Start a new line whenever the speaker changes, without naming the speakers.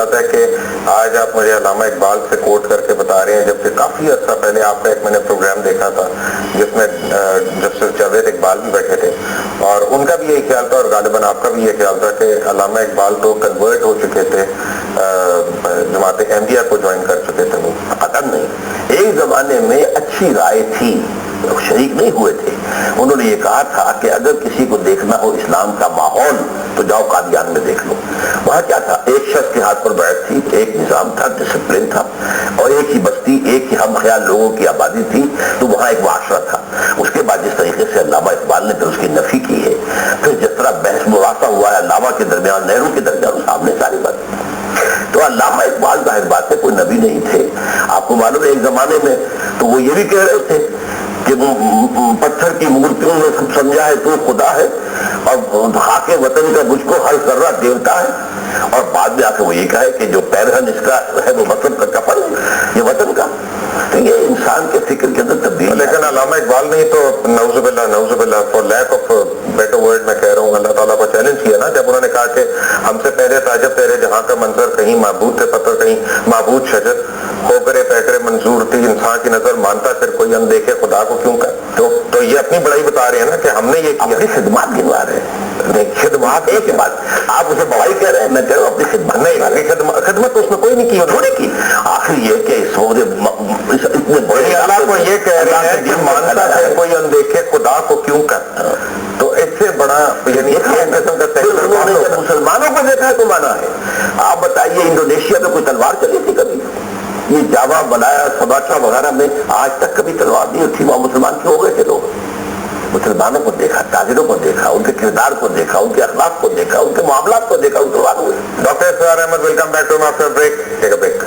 بات ہے کہ آج آپ مجھے علامہ اقبال سے کوٹ کر کے بتا رہے ہیں، جبکہ کافی عرصہ پہلے آپ کا ایک میں نے پروگرام دیکھا تھا جس میں جسٹس جاوید اقبال بھی بیٹھے تھے، اور ان کا بھی یہی خیال تھا اور غالباً آپ کا بھی یہ خیال تھا کہ علامہ اقبال تو کنورٹ ہو چکے تھے، جماعت احمدیہ کو جوائن کر چکے تھے. وہ قطعاً نہیں، ایک زمانے میں اچھی رائے تھی، شریک نہیں ہوئے تھے. انہوں نے یہ کہا تھا کہ اگر کسی کو دیکھنا ہو اسلام کا ماحول تو جاؤ قادیان میں دیکھ لو. وہاں کیا تھا؟ ایک شخص کے ہاتھ پر بیعت تھی، ایک نظام تھا، ڈسپلن تھا، اور ایک ہی بستی، ایک ہی ہم خیال لوگوں کی آبادی تھی، تو وہاں ایک معاشرہ تھا. اس کے بعد جس طریقے سے علامہ اقبال نے پھر اس کی نفی کی ہے، پھر جس طرح بحث مباحثہ ہوا ہے علامہ کے درمیان، نہرو کے درمیان، سامنے ساری بات. تو علامہ اقبال ظاہر بات ہے کوئی نبی نہیں تھے. آپ کو معلوم ہے ایک زمانے میں تو وہ یہ بھی کہہ رہے تھے کہ پتھر کی مورتیوں میں سمجھا ہے تو خدا ہے، اور خاک وطن کا مجھ کو ہر ذرہ دیوتا ہے. اور بعد میں آ کے وہ یہ کہا ہے کہ جو پیرہن اس کا ہے وہ وطن کا کفن ہے، یہ وطن کا. تو یہ انسان کے فکر کے اندر تبدیلی. لیکن علامہ اقبال نے تو نعوذ باللہ for lack of better word میں کہہ رہا ہوں، اللہ تعالیٰ کو چیلنج کیا نا جب انہوں نے کہا کہ ہم سے پہلے تاجب تیرے جہاں کا منظر، کہیں معبود تھے پتھر کہیں معبود شجر، ہو کرے پیکرے منظور تھی انسان کی نظر، مانتا پھر کوئی اندیکھے خدا کو کیوں کر. تو یہ اپنی بڑائی بتا رہے ہیں نا کہ ہم نے یہ کیا. اپنی خدمات گنوا رہے ہیں، خدمات ایک بات آپ اسے بڑائی کہہ رہے ہیں، میں کہہ رہا ہوں اپنی خدمات. نہیں، خدمت تو اس نے کوئی نہیں کی، تھوڑی کی. آخر یہ کہ اتنے بڑے اللہ کو یہ کہہ رہے ہیں کہ مانتا ہے کوئی اندیکھے خدا کو کیوں کر. تو اس سے بڑا یعنی مسلمانوں کو دیکھا ہے تو مانا ہے. آپ بتائیے انڈونیشیا میں کوئی تلوار چلی تھی کبھی؟ یہ جاوا بنایا سباچا وغیرہ میں آج تک کبھی تلوار نہیں اٹھی. وہاں مسلمان کیوں ہو گئے تھے لوگ؟ مسلمانوں کو دیکھا، تاجروں کو دیکھا، ان کے کردار کو دیکھا، ان کے اخلاق کو دیکھا، ان کے معاملات کو دیکھا، ان تلوار ہوئے. Doctor Israr Ahmed, welcome back to after break. Take a break.